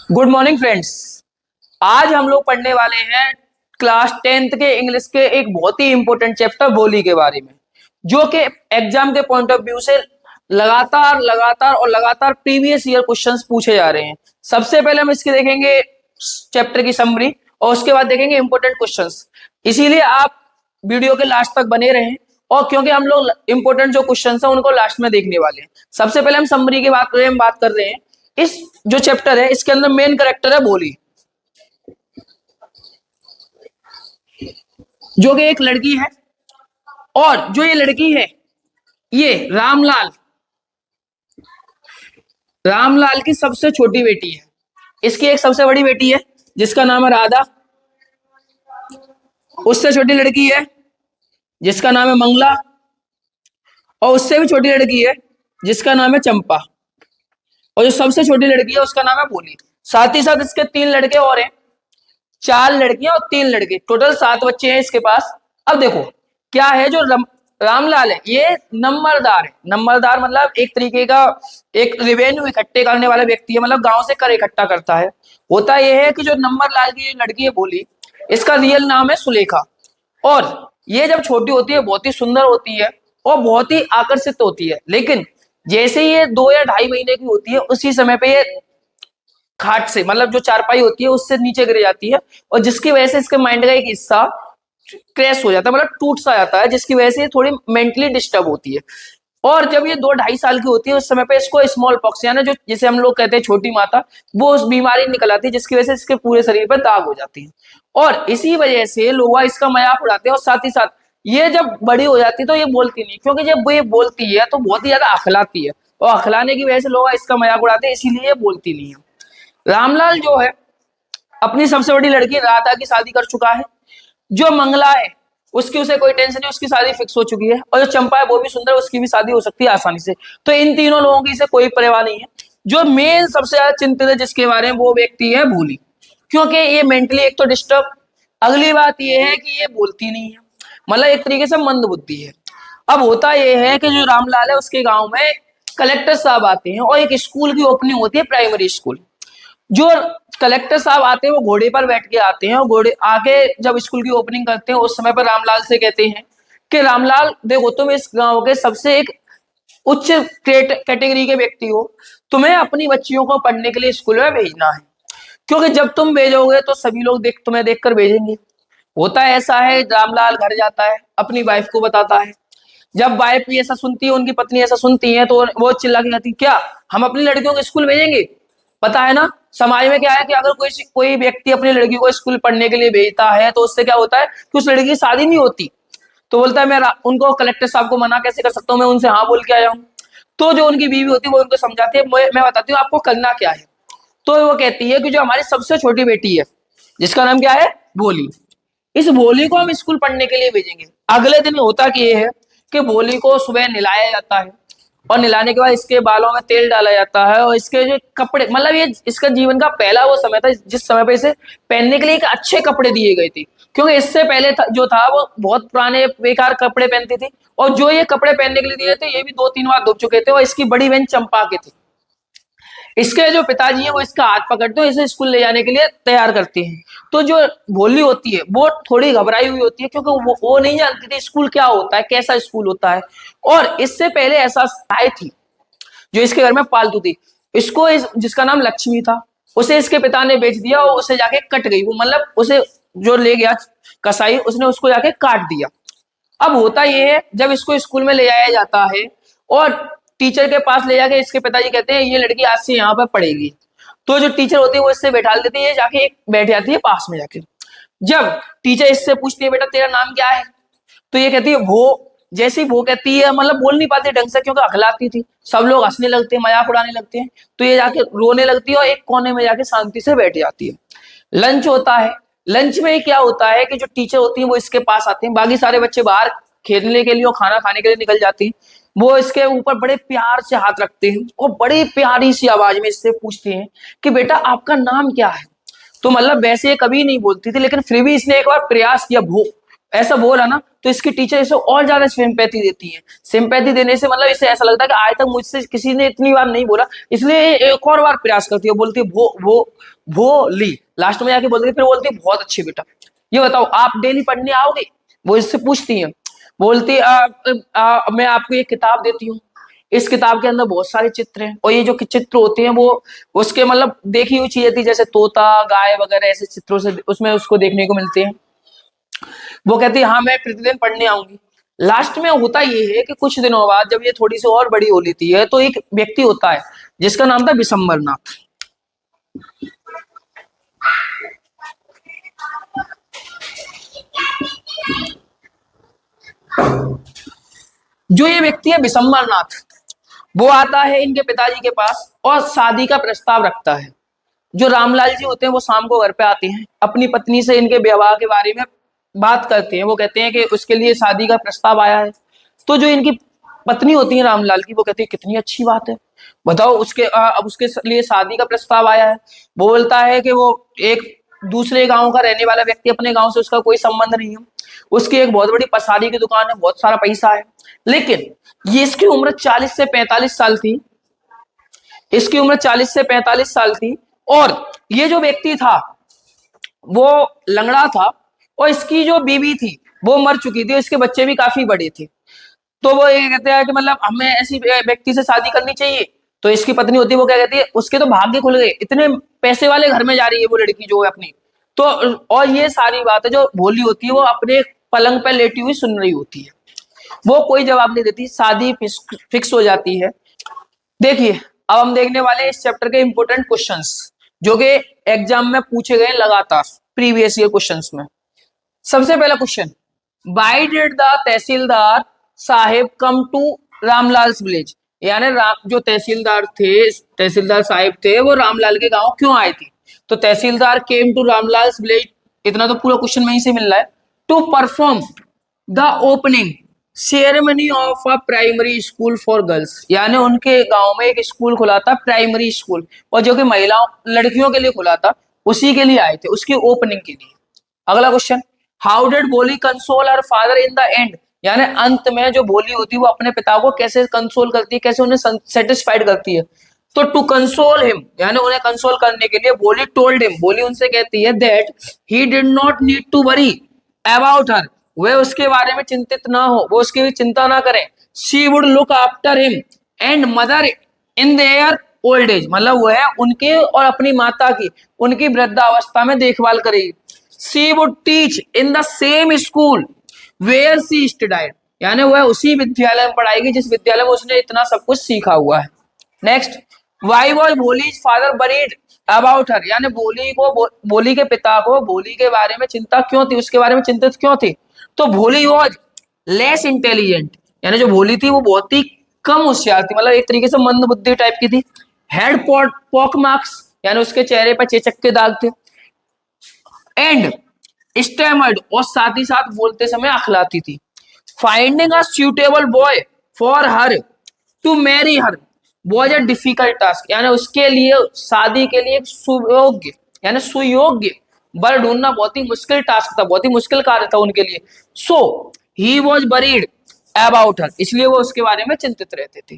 Good morning friends. आज हम लोग पढ़ने वाले हैं क्लास 10th के इंग्लिश के एक बहुत ही इंपॉर्टेंट चैप्टर बोली के बारे में, जो कि एग्जाम के पॉइंट ऑफ व्यू से लगातार प्रीवियस ईयर क्वेश्चंस पूछे जा रहे हैं। सबसे पहले हम इसके देखेंगे चैप्टर की समरी और उसके बाद देखेंगे इंपॉर्टेंट क्वेश्चंस। इसीलिए आप वीडियो के लास्ट तक बने रहें, और क्योंकि हम लोग इंपॉर्टेंट जो क्वेश्चंस हैं उनको लास्ट में देखने वाले हैं। सबसे पहले हम समरी की बात कर रहे हैं। इस जो चैप्टर है इसके अंदर मेन कैरेक्टर है भोली, जो कि एक लड़की है, और जो ये लड़की है ये रामलाल की सबसे छोटी बेटी है। इसकी एक सबसे बड़ी बेटी है जिसका नाम है राधा, उससे छोटी लड़की है जिसका नाम है मंगला, और उससे भी छोटी लड़की है जिसका नाम है चंपा, और जो सबसे छोटी लड़की है उसका नाम है भोली। साथ ही साथ इसके 3 लड़के और हैं, 4 लड़कियां और 3 लड़के, टोटल 7 बच्चे हैं इसके पास। अब देखो क्या है, जो रामलाल है ये नंबरदार है। नंबरदार मतलब एक तरीके का एक रेवेन्यू इकट्ठे करने वाला व्यक्ति है, मतलब गांव से कर इकट्ठा करता है। होता यह है कि जो नंबरलाल की लड़की है भोली, इसका रियल नाम है सुलेखा, और ये जब छोटी होती है बहुत ही सुंदर होती है और बहुत ही आकर्षित होती है। लेकिन जैसे ही ये 2 या 2.5 महीने की होती है उसी समय पे ये खाट से, मतलब जो चारपाई होती है उससे नीचे गिर जाती है, और जिसकी वजह से इसके माइंड का एक हिस्सा क्रैश हो जाता है, मतलब टूट सा जाता है, जिसकी वजह से थोड़ी मेंटली डिस्टर्ब होती है। और जब ये 2-2.5 साल की होती है उस समय पे इसको स्मॉल पॉक्स, यानी जो जिसे हम लोग कहते हैं छोटी माता, वो उस बीमारी निकल आती है, जिसकी वजह से इसके पूरे शरीर पर दाग हो जाती है, और इसी वजह से लोग इसका मजाक उड़ाते हैं। और साथ ही साथ ये जब बड़ी हो जाती है तो ये बोलती नहीं, क्योंकि जब ये बोलती है तो बहुत ही ज्यादा अखलाती है, और अखलाने की वजह से लोग इसका मजाक उड़ाते हैं, इसीलिए ये बोलती नहीं है। रामलाल जो है अपनी सबसे बड़ी लड़की राधा की शादी कर चुका है। जो मंगला है उसकी उसे कोई टेंशन नहीं, उसकी शादी फिक्स हो चुकी है, और जो चंपा है वो भी सुंदर, उसकी भी शादी हो सकती है आसानी से। तो इन तीनों लोगों की इसे कोई परवाह नहीं है। जो मेन सबसे ज्यादा चिंतित है जिसके बारे में, वो व्यक्ति है भोली, क्योंकि ये मेंटली एक तो डिस्टर्ब, अगली बात ये है कि ये बोलती नहीं है, मतलब एक तरीके से मंद बुद्धि है। अब होता यह है कि जो रामलाल है उसके गांव में कलेक्टर साहब आते हैं, और एक स्कूल की ओपनिंग होती है, प्राइमरी स्कूल। जो कलेक्टर साहब आते हैं वो घोड़े पर बैठ के आते हैं, और घोड़े आके जब स्कूल की ओपनिंग करते हैं उस समय पर रामलाल से कहते हैं कि रामलाल देखो, तुम इस गांव के सबसे एक उच्च कैटेगरी के व्यक्ति हो, तुम्हें अपनी बच्चियों को पढ़ने के लिए स्कूल में भेजना है, क्योंकि जब तुम भेजोगे तो सभी लोग तुम्हें देखकर भेजेंगे। होता है ऐसा है, रामलाल घर जाता है, अपनी वाइफ को बताता है। जब वाइफ भी ऐसा सुनती है, उनकी पत्नी ऐसा सुनती है, तो वो चिल्ला के कहती, क्या हम अपनी लड़कियों को स्कूल भेजेंगे? पता है ना समाज में क्या है कि अगर कोई व्यक्ति अपनी लड़की को स्कूल पढ़ने के लिए भेजता है तो उससे क्या होता है कि उस लड़की की शादी नहीं होती। तो बोलता है मैं उनको कलेक्टर साहब को मना कैसे कर सकता हूँ, मैं उनसे हाँ बोल के आया हूँ। तो जो उनकी बीवी होती है वो उनको समझाती है, मैं बताती हूँ आपको करना क्या है। तो वो कहती है कि जो हमारी सबसे छोटी बेटी है जिसका नाम क्या है, भोली, इस भोली को हम स्कूल पढ़ने के लिए भेजेंगे। अगले दिन होता कि ये है कि भोली को सुबह नहलाया जाता है, और नहलाने के बाद इसके बालों में तेल डाला जाता है, और इसके जो कपड़े, मतलब ये इसका जीवन का पहला वो समय था जिस समय पे इसे पहनने के लिए एक अच्छे कपड़े दिए गए थे, क्योंकि इससे पहले जो था वो बहुत पुराने बेकार कपड़े पहनती थी, और जो ये कपड़े पहनने के लिए दिए थे ये भी 2-3 बार धुप चुके थे, और इसकी बड़ी बहन चंपा के थे। इसके जो पिताजी है वो इसका हाथ पकड़ते हैं, इसे स्कूल ले जाने के लिए तैयार करते हैं। तो जो भोली होती है वो थोड़ी घबराई हुई होती है, क्योंकि वो नहीं जानती थी स्कूल क्या होता है, कैसा स्कूल होता है, और इससे पहले ऐसा गाय थी जो इसके घर में पालतू थी। इसको जिसका नाम लक्ष्मी था, उसे इसके पिता ने बेच दिया, और उसे जाके कट गई वो, मतलब उसे जो ले गया कसाई, उसने उसको जाके काट दिया। अब होता यह है, जब इसको स्कूल में ले जाया जाता है और टीचर के पास ले जाके इसके पिताजी कहते हैं ये लड़की आज से यहाँ पर पढ़ेगी, तो जो टीचर होती है वो इससे बैठा देती है, जाके बैठ जाती है पास में जाके। जब टीचर इससे पूछती है बेटा तेरा नाम क्या है, तो ये कहती है वो। जैसी वो कहती है, मतलब बोल नहीं पाती ढंग से क्योंकि अखलाती थी, सब लोग हंसने लगते हैं, मजाक उड़ाने लगते हैं, तो ये जाके रोने लगती है और एक कोने में जाके शांति से बैठ जाती है। लंच होता है, लंच में क्या होता है कि जो टीचर होती है वो इसके पास आते हैं, बाकी सारे बच्चे बाहर खेलने के लिए और खाना खाने के लिए निकल जाते हैं। वो इसके ऊपर बड़े प्यार से हाथ रखते हैं और बड़ी प्यारी सी आवाज में इससे पूछते हैं कि बेटा आपका नाम क्या है। तो मतलब वैसे ये कभी नहीं बोलती थी, लेकिन फिर भी इसने एक बार प्रयास किया, भो ऐसा बोला ना, तो इसकी टीचर इसे और ज्यादा सिंपैथी देती है। सिंपैथी देने से मतलब इसे ऐसा लगता है कि आज तक मुझसे किसी ने इतनी बार नहीं बोला, इसलिए ये एक और बार प्रयास करती है, बोलती है वो ली, लास्ट में जाके बोलती है, फिर बोलती है बहुत अच्छी बेटा, ये बताओ आप डेली पढ़ने आओगे? वो इससे पूछती है, बोलती मैं आपको ये किताब देती हूँ, इस किताब के अंदर बहुत सारे चित्र हैं, और ये जो चित्र होते हैं वो उसके मतलब देखी हुई चीजें थी, जैसे तोता, गाय वगैरह, ऐसे चित्रों से उसमें उसको देखने को मिलते हैं। वो कहती है हाँ मैं प्रतिदिन पढ़ने आऊंगी। लास्ट में होता ये है कि कुछ दिनों बाद जब ये थोड़ी सी और बड़ी हो लेती है, तो एक व्यक्ति होता है जिसका नाम था विशंबरनाथ। जो ये व्यक्ति है विशंबरनाथ, वो आता है इनके पिताजी के पास और शादी का प्रस्ताव रखता है। जो रामलाल जी होते हैं वो शाम को घर पे आते हैं, अपनी पत्नी से इनके विवाह के बारे में बात करते हैं। वो कहते हैं कि उसके लिए शादी का प्रस्ताव आया है। तो जो इनकी पत्नी होती है रामलाल की, वो कहती है कितनी अच्छी बात है, बताओ उसके अब उसके लिए शादी का प्रस्ताव आया है। वो बोलता है कि वो एक दूसरे गांव का रहने वाला व्यक्ति, अपने गांव से उसका कोई संबंध नहीं है, उसकी एक बहुत बड़ी पसारी की दुकान है, बहुत सारा पैसा है, लेकिन ये इसकी उम्र 40 से 45 साल थी। इसकी उम्र 40 से 45 साल थी, और ये जो व्यक्ति था वो लंगड़ा था, और इसकी जो बीवी थी वो मर चुकी थी, इसके बच्चे भी काफी बड़े थे। तो वो ये कहते हैं कि मतलब हमें ऐसी व्यक्ति से शादी करनी चाहिए। तो इसकी पत्नी होती है, वो क्या कहती है, उसके तो भाग्य खुल गए, इतने पैसे वाले घर में जा रही है वो लड़की जो है अपनी। तो और ये सारी बातें जो भोली होती है वो अपने पलंग पर लेटी हुई सुन रही होती है, वो कोई जवाब नहीं देती, शादी फिक्स हो जाती है। देखिए अब हम देखने वाले हैं इस चैप्टर के इंपोर्टेंट क्वेश्चंस, जो कि एग्जाम में पूछे गए लगातार प्रीवियस ईयर क्वेश्चंस में। सबसे पहला question, why did the tehsildar साहेब कम टू रामलाल विलेज, यानी जो तहसीलदार थे, तहसीलदार साहिब थे, वो रामलाल के गांव क्यों आए थे? तो tehsildar came to Ramlal village, इतना तो पूरा क्वेश्चन वहीं से मिल रहा है। To perform the opening ceremony of a primary school for girls, यानी उनके गांव में एक स्कूल खुला था प्राइमरी स्कूल, और जो कि महिलाओं लड़कियों के लिए खुला था, उसी के लिए आए थे, उसकी ओपनिंग के लिए। अगला क्वेश्चन, हाउ डिड भोली console her father in the end, यानी अंत में जो भोली होती है वो अपने पिता को कैसे कंसोल करती है, कैसे उन्हें सेटिस्फाइड करती है? तो टू कंसोल हिम, यानी उन्हें कंसोल करने के लिए भोली टोल्ड हिम, भोली उनसे कहती है that he did not need to worry about her, वह उसके बारे में चिंतित ना हो, वो उसकी भी चिंता ना करें। She would look after him and mother in their old age, मतलब वह उनके और अपनी माता की उनकी वृद्धावस्था में देखभाल करेगी। She would teach in the same school where she studied, यानी वह उसी विद्यालय में पढ़ाएगी जिस विद्यालय में उसने इतना सब कुछ सीखा हुआ है। Next, why was Bholi's father buried about her, यानी भोली के पिता को भोली के बारे में चिंता क्यों थी, उसके बारे में चिंतित क्यों थी? तो भोली वॉज लेस इंटेलिजेंट, यानी जो भोली थी वो बहुत ही कम होशियार थी, मतलब एक तरीके से मंद बुद्धि टाइप की थी। हेड पॉक मार्क्स, यानी उसके चेहरे पर चेचक के दाग थे। एंड स्टैमर्ड, और साथ ही साथ बोलते समय अखलाती थी। Finding a suitable boy for her to marry her was a difficult task, यानी उसके लिए शादी के लिए सुयोग्य यानी सुयोग्य वर ढूंढना बहुत ही मुश्किल टास्क था, बहुत ही मुश्किल कार्य था उनके लिए। So he was worried about her, इसलिए वो उसके बारे में चिंतित रहते थे।